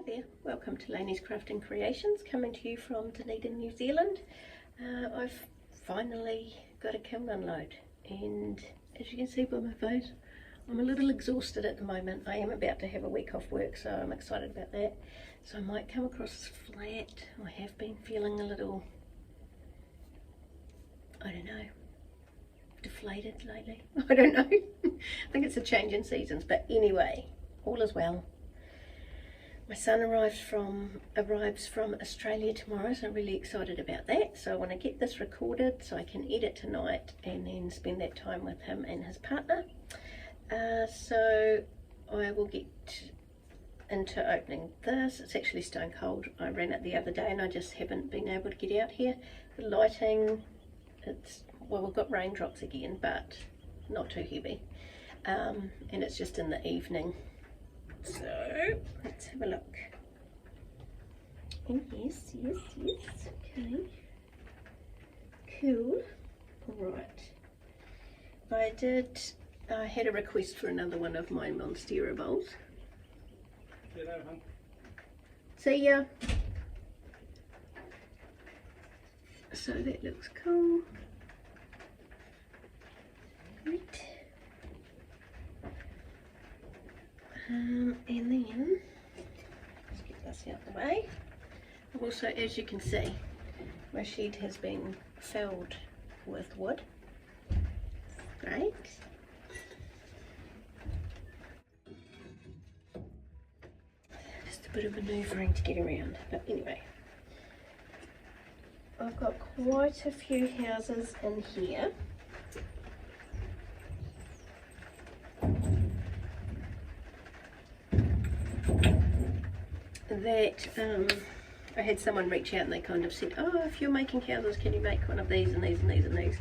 there, welcome to Lainey's Crafting Creations, coming to you from Dunedin, New Zealand. I've finally got a kiln unload, and as you can see by my face, I'm a little exhausted at the moment. I am about to have a week off work, so I'm excited about that. So I might come across flat. I have been feeling a little, I don't know, deflated lately. I don't know. I think it's a change in seasons, but anyway, all is well. My son arrives from Australia tomorrow, so I'm really excited about that. So I want to get this recorded so I can edit tonight and then spend that time with him and his partner. So I will get into opening this. It's actually stone cold. I ran it the other day and I just haven't been able to get out here. The lighting, well, we've got raindrops again, but not too heavy. And it's just in the evening. So let's have a look. Oh yes, okay. Cool. Alright. I had a request for another one of my Monstera bowls. See ya. So that looks cool. Great. And then, let's get this out of the way. Also, as you can see, my shed has been filled with wood. Great. Just a bit of manoeuvring to get around, but anyway. I've got quite a few houses in here. That I had someone reach out and they kind of said, oh, if you're making houses, can you make one of these and these and these and these?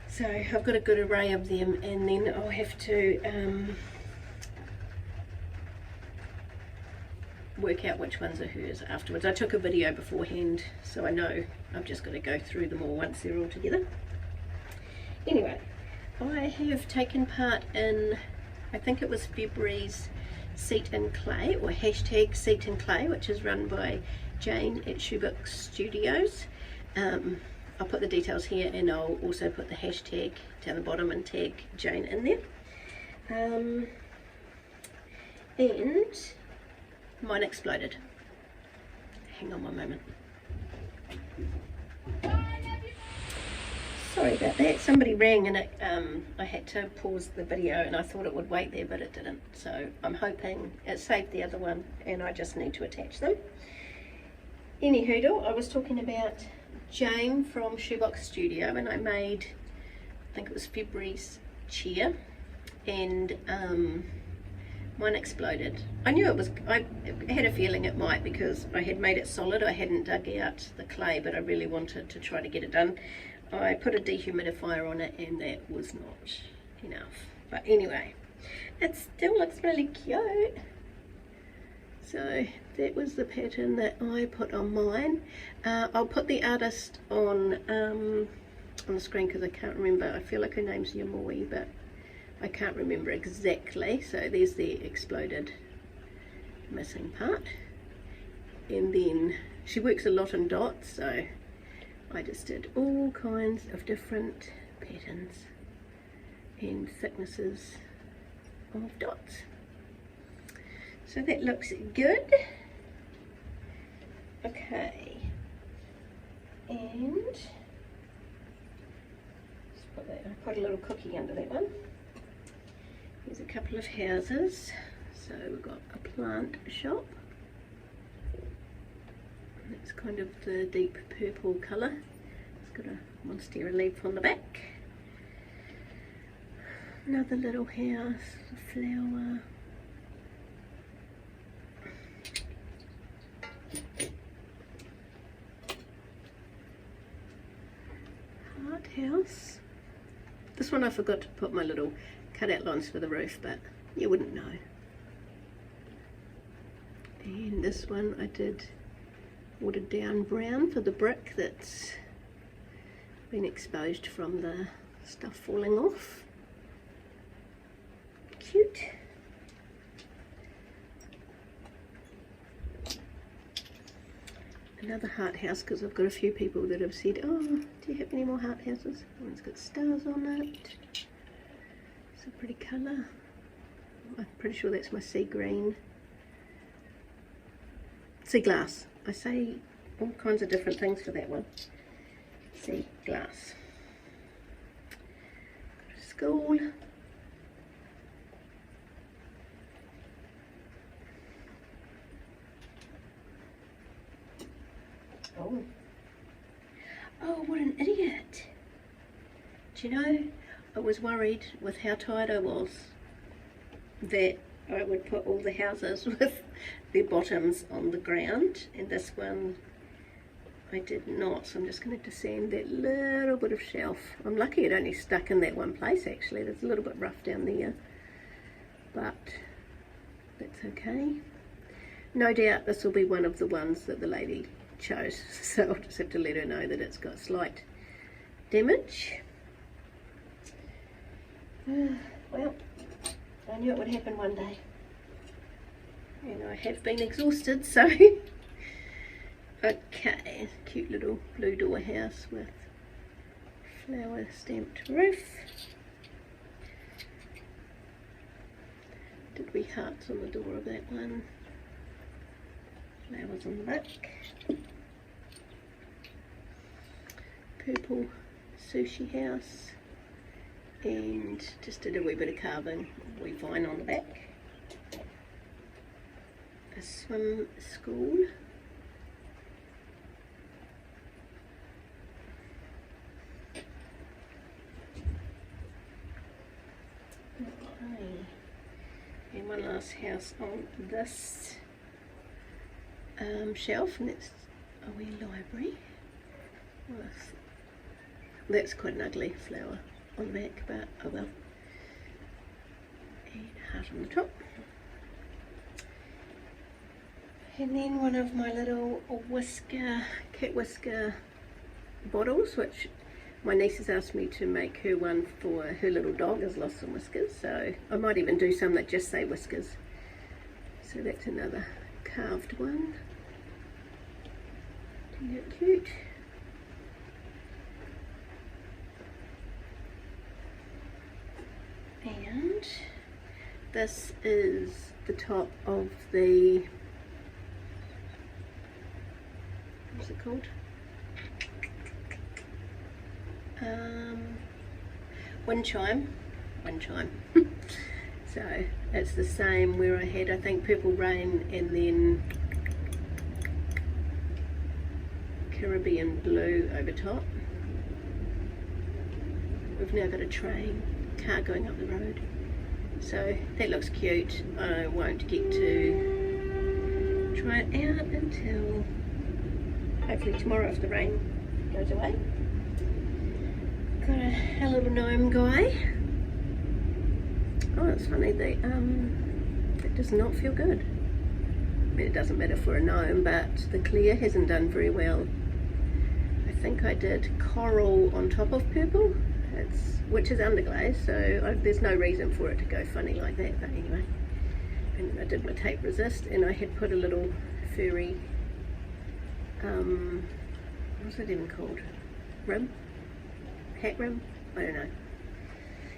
So I've got a good array of them, and then I'll have to work out which ones are hers afterwards. I took a video beforehand, so I know I've just got to go through them all once they're all together. Anyway, I have taken part in, I think it was February's Seat in Clay, or hashtag Seat in Clay, which is run by Jane at Shoebook Studios. I'll put the details here, and I'll also put the hashtag down the bottom and tag Jane in there. And mine exploded. Hang on one moment. Sorry about that, somebody rang and I had to pause the video, and I thought it would wait there, but it didn't. So I'm hoping it saved the other one and I just need to attach them. Anyhoodle, I was talking about Jane from Shoebox Studio, and I made, I think it was February's chair, and mine exploded. I knew it was, I had a feeling it might, because I had made it solid. I hadn't dug out the clay, but I really wanted to try to get it done. I put a dehumidifier on it and that was not enough. But anyway, it still looks really cute. So that was the pattern that I put on mine. I'll put the artist on the screen because I can't remember. I feel like her name's Yamoi, but I can't remember exactly. So there's the exploded missing part. And then she works a lot in dots, so I just did all kinds of different patterns and thicknesses of dots. So that looks good. Okay, and let's put that, I put a little cookie under that one. Here's a couple of houses. So we've got a plant shop. It's kind of the deep purple colour. It's got a monstera leaf on the back. Another little house, a flower. Hard house. This one I forgot to put my little cutout lines for the roof, but you wouldn't know. And this one I did watered down brown for the brick that's been exposed from the stuff falling off. Cute. Another heart house, because I've got a few people that have said, oh, do you have any more heart houses? One's got stars on it. It's a pretty colour. I'm pretty sure that's my sea green. Sea glass. I say all kinds of different things for that one. Sea glass. School. Oh, what an idiot. Do you know, I was worried with how tired I was that I would put all the houses with their bottoms on the ground, and this one I did not, so I'm just going to descend that little bit of shelf. I'm lucky it only stuck in that one place actually. There's a little bit rough down there, but that's okay. No doubt this will be one of the ones that the lady chose, so I'll just have to let her know that it's got slight damage. Well, I knew it would happen one day, and I have been exhausted, so okay, cute little blue door house with flower stamped roof. Did we hearts on the door of that one? Flowers on the back. Purple sushi house, and just did a wee bit of carving, wee vine on the back. A swim school. Okay. And one last house on this shelf, and it's a wee library. That's quite an ugly flower on the back, but oh well. And heart on the top. And then one of my little cat whisker bottles, which my niece has asked me to make her one for her little dog has lost some whiskers, so I might even do some that just say whiskers. So that's another carved one. Isn't that cute? And this is the top of the, what's it called? Wind chime. So it's the same where I had, I think, Purple Rain and then Caribbean Blue over top. We've now got a car going up the road, so that looks cute. I won't get to try it out until hopefully tomorrow if the rain goes away. Got a little gnome guy. Oh, it's funny, it does not feel good. I mean, it doesn't matter for a gnome, but the clear hasn't done very well. I think I did coral on top of purple, which is underglaze, so there's no reason for it to go funny like that, but anyway. And then I did my tape resist, and I had put a little furry, what's it even called? Rim? Hat rim? I don't know.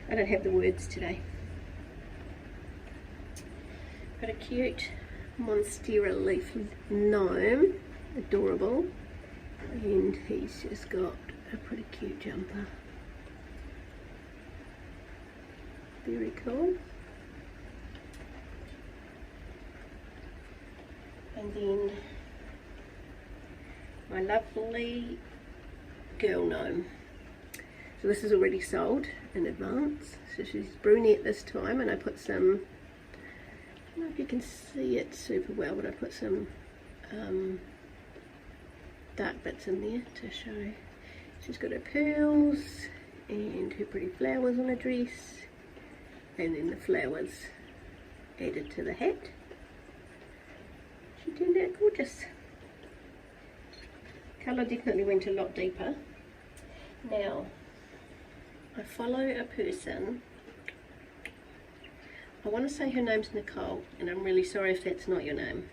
I don't have the words today. Got a cute Monstera leaf gnome, adorable, and he's just got a pretty cute jumper. Very cool. And then my lovely girl gnome. So this is already sold in advance. So she's brunette this time, and I put some, I don't know if you can see it super well, but I put some dark bits in there to show. She's got her pearls and her pretty flowers on her dress, and then the flowers added to the hat. She turned out gorgeous. Colour definitely went a lot deeper. Now, I follow a person, I want to say her name's Nicole, and I'm really sorry if that's not your name.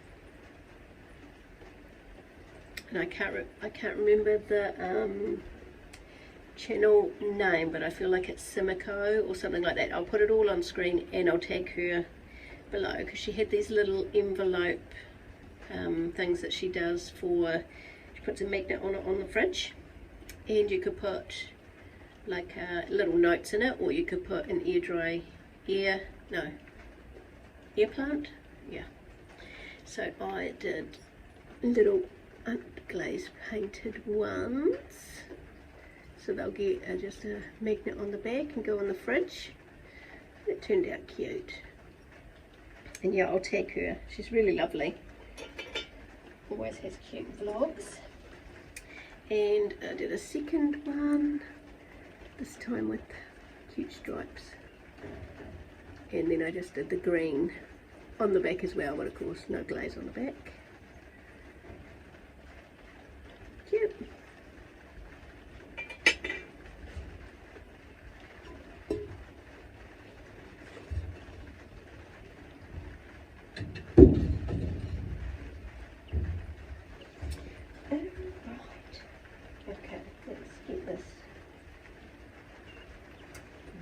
and I can't remember the channel name, but I feel like it's Simiko or something like that. I'll put it all on screen and I'll tag her below, because she had these little envelope things that she does for, she puts a magnet on it on the fridge, and you could put like little notes in it, or you could put an air plant, yeah. So I did little glaze painted ones, so they'll get just a magnet on the back and go in the fridge. It turned out cute, and yeah, I'll tag her, she's really lovely, always has cute vlogs. And I did a second one, this time with cute stripes, and then I just did the green on the back as well, but of course no glaze on the back. Cute.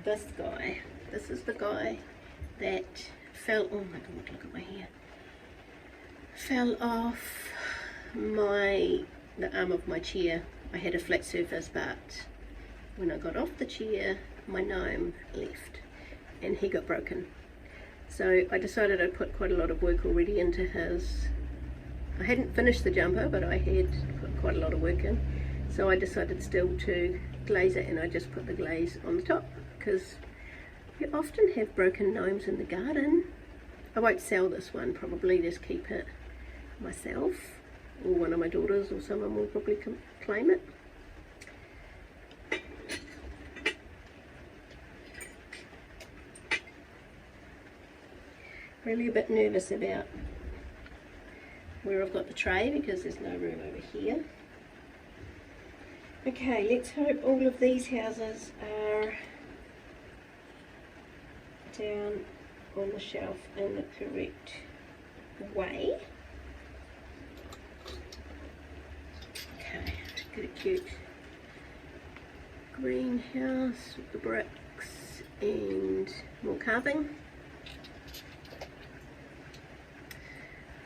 This guy, this is the guy that fell, oh my god, look at my hair, fell off the arm of my chair. I had a flat surface, but when I got off the chair, my gnome left and he got broken. So I decided I'd put quite a lot of work already into his, I hadn't finished the jumper, but I had put quite a lot of work in. So I decided still to glaze it, and I just put the glaze on the top, because you often have broken gnomes in the garden. I won't sell this one, probably just keep it myself, or one of my daughters or someone will probably claim it. Really a bit nervous about where I've got the tray, because there's no room over here. Okay, let's hope all of these houses are down on the shelf in the correct way. Okay, get a cute greenhouse with the bricks and more carving.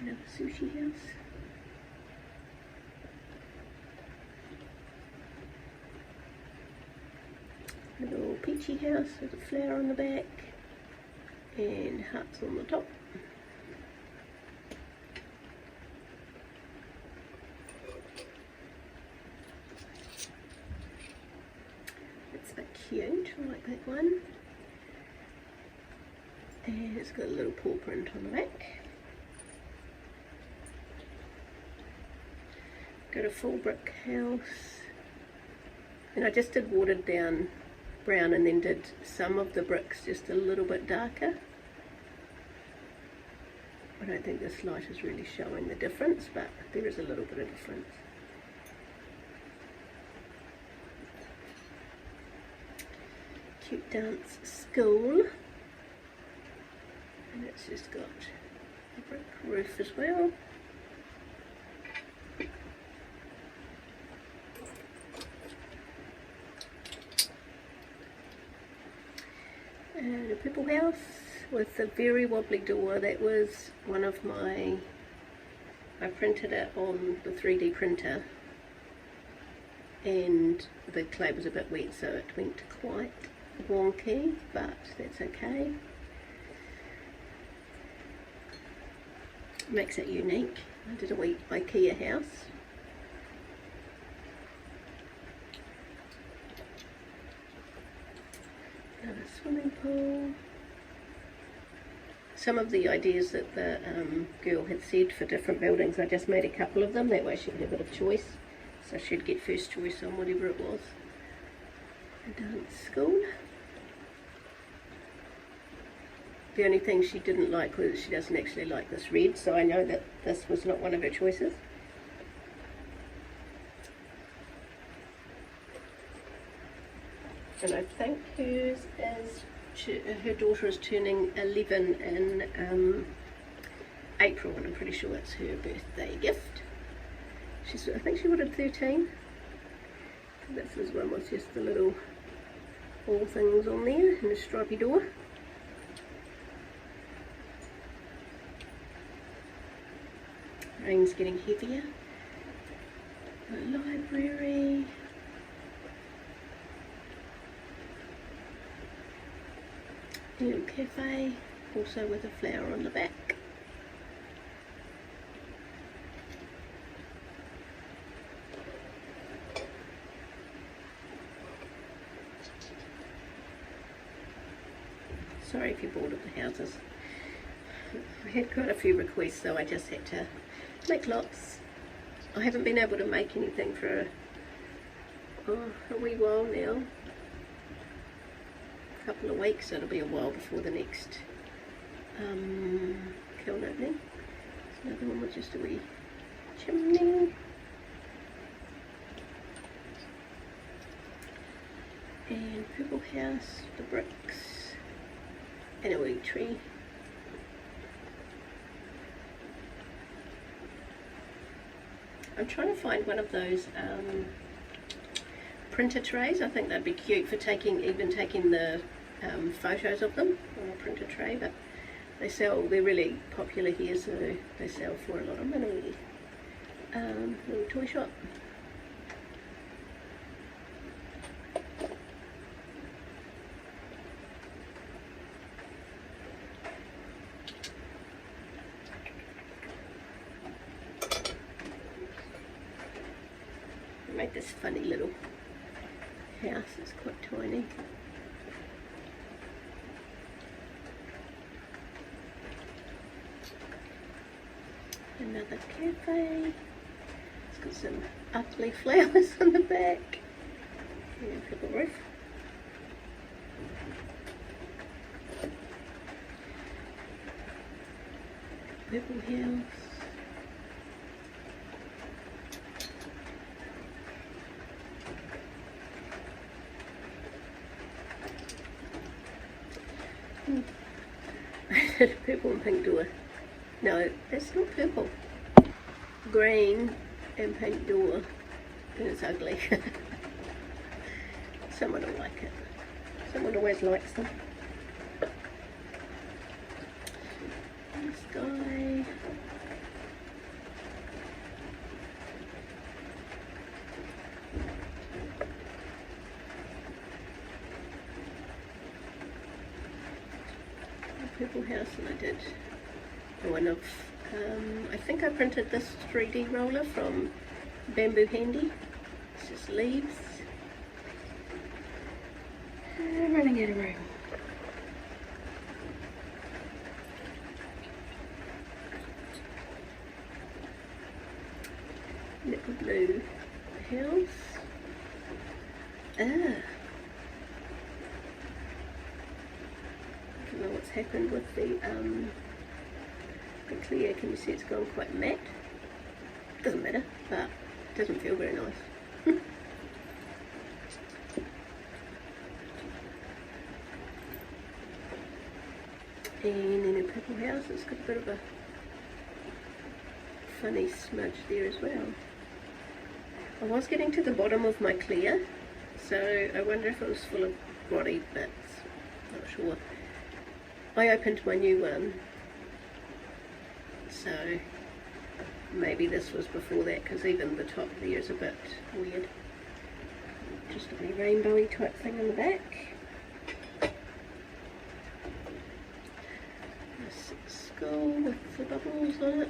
Another sushi house. Little peachy house with a flower on the back and hearts on the top. It's a bit cute, I like that one. And it's got a little paw print on the back. Got a full brick house, and I just did watered down brown and then did some of the bricks just a little bit darker. I don't think this light is really showing the difference, but there is a little bit of difference. Cute dance school, and it's just got a brick roof as well. And a purple house with a very wobbly door. That was one of my, I printed it on the 3D printer and the clay was a bit wet, so it went quite wonky, but that's okay. Makes it unique. I did a wee IKEA house. Another swimming pool. Some of the ideas that the girl had said for different buildings, I just made a couple of them, that way she had a bit of choice, so she'd get first choice on whatever it was. A dance school. The only thing she didn't like was she doesn't actually like this red, so I know that this was not one of her choices. And I think hers is, her daughter is turning 11 in April, and I'm pretty sure it's her birthday gift. I think she wanted 13. This is one with just the little all things on there and a stripy door. Rain's getting heavier. A library. Little cafe, also with a flower on the back. Sorry if you're bored of the houses. I had quite a few requests, so I just had to make lots. I haven't been able to make anything for a wee while now. A couple of weeks, so it'll be a while before the next kiln opening. There's another one with just a wee chimney. And purple house, the bricks, and a wee tree. I'm trying to find one of those printer trays. I think they'd be cute for even taking the photos of them on a printer tray, but they're really popular here, so they sell for a lot of money. Little toy shop. Made this funny little house. It's quite tiny. Another cafe. It's got some ugly flowers on the back. And a purple roof. Purple house. Purple and pink door. No, that's not purple. Green and pink door. And it's ugly. Someone will like it. Someone always likes them. Sky. Purple house, and I did one of I think I printed this 3D roller from Bamboo Handy. It's just leaves. I'm running out of room. Little blue house. I don't know what's happened with the clear. Can you see it's gone quite matte? Doesn't matter, but it doesn't feel very nice. And in a purple house, it's got a bit of a funny smudge there as well. I was getting to the bottom of my clear, so I wonder if it was full of body bits. Not sure. I opened my new one, so maybe this was before that, because even the top there is a bit weird. Just a wee rainbowy type thing on the back. This skull with the bubbles on it.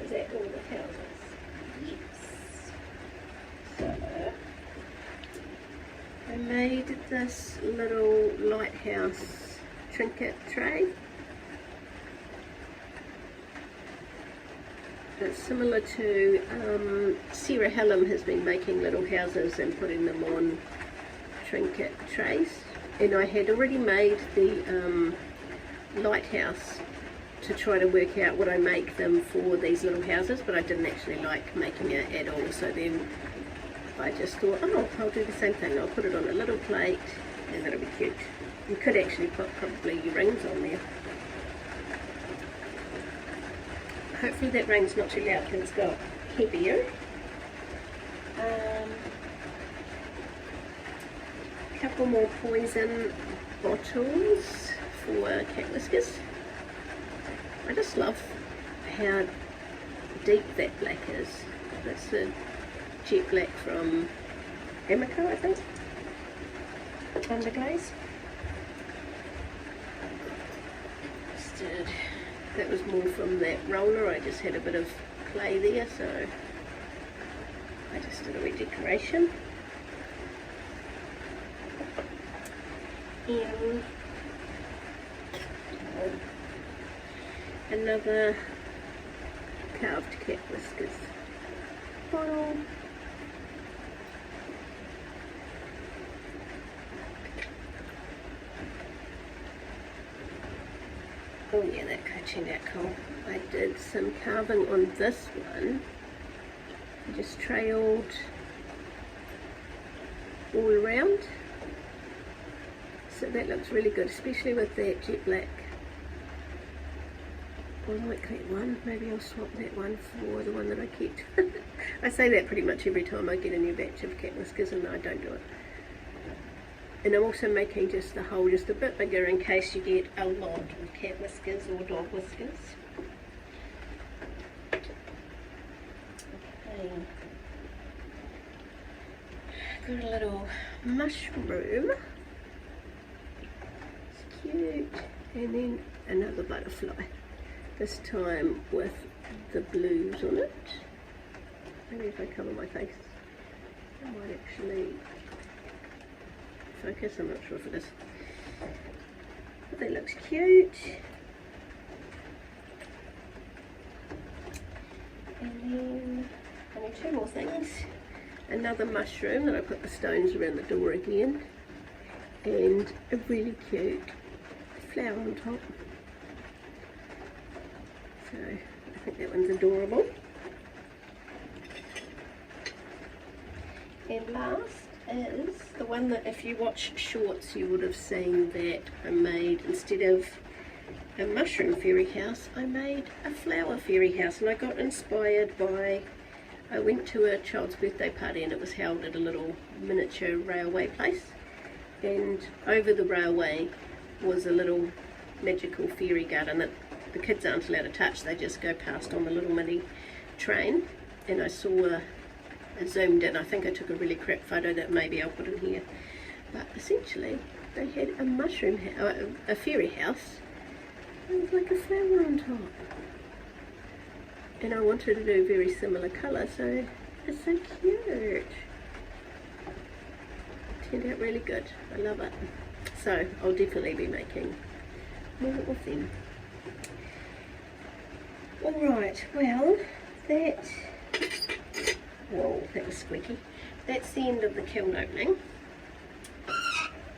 Is that all the houses? Yes. So I made this little lighthouse trinket tray. It's similar to Sarah Hallam has been making little houses and putting them on trinket trays, and I had already made the lighthouse to try to work out would I make them for these little houses, but I didn't actually like making it at all, so then I just thought, oh, I'll do the same thing. I'll put it on a little plate and that'll be cute. You could actually put probably your rings on there. Hopefully that ring's not too loud because it's got heavier. A couple more poison bottles for cat whiskers. I just love how deep that black is. That's the jet black from Amico, I think, underglaze. That was more from that roller. I just had a bit of clay there, so I just did a wee decoration. And another carved cat whiskers bottle. Oh yeah, that turned out cool. I did some carving on this one. I just trailed all around. So that looks really good, especially with that jet black. I like that one. Maybe I'll swap that one for the one that I kept. I say that pretty much every time I get a new batch of cat whiskers, and I don't do it. And I'm also making just the hole just a bit bigger in case you get a lot of cat whiskers or dog whiskers. Okay. Got a little mushroom. It's cute. And then another butterfly. This time with the blues on it. Maybe if I cover my face, I might actually focus. I'm not sure if it is. But that looks cute. And then only two more things. Another mushroom that I put the stones around the door again. And a really cute flower on top. So I think that one's adorable. And last is the one that if you watch shorts you would have seen that I made, instead of a mushroom fairy house, I made a flower fairy house. And I got inspired by, I went to a child's birthday party and it was held at a little miniature railway place, and over the railway was a little magical fairy garden that the kids aren't allowed to touch. They just go past on the little mini train, and I saw, I zoomed in, I think I took a really crap photo that maybe I'll put in here, but essentially they had a mushroom a fairy house with like a flower on top, and I wanted to do very similar colour, so it's so cute. It turned out really good. I love it. So I'll definitely be making more of them. Alright, well, whoa, that was squeaky. That's the end of the kiln opening.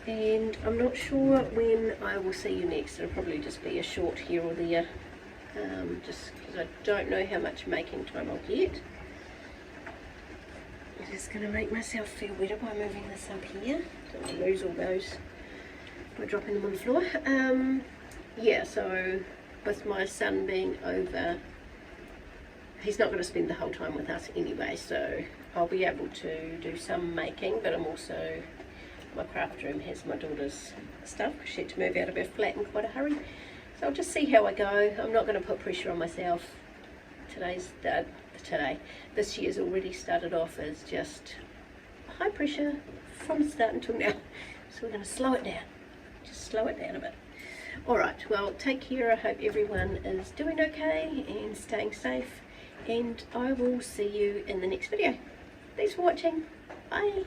And I'm not sure when I will see you next. It'll probably just be a short here or there. Just because I don't know how much making time I'll get. I'm just going to make myself feel better by moving this up here. Don't want to lose all those by dropping them on the floor. Yeah, so with my son being over, he's not going to spend the whole time with us anyway, so I'll be able to do some making, but I'm also, my craft room has my daughter's stuff because she had to move out of her flat in quite a hurry. So I'll just see how I go. I'm not going to put pressure on myself. This year's already started off as just high pressure from the start until now. So we're going to slow it down. Just slow it down a bit. Alright, well, take care. I hope everyone is doing okay and staying safe, and I will see you in the next video. Thanks for watching. Bye.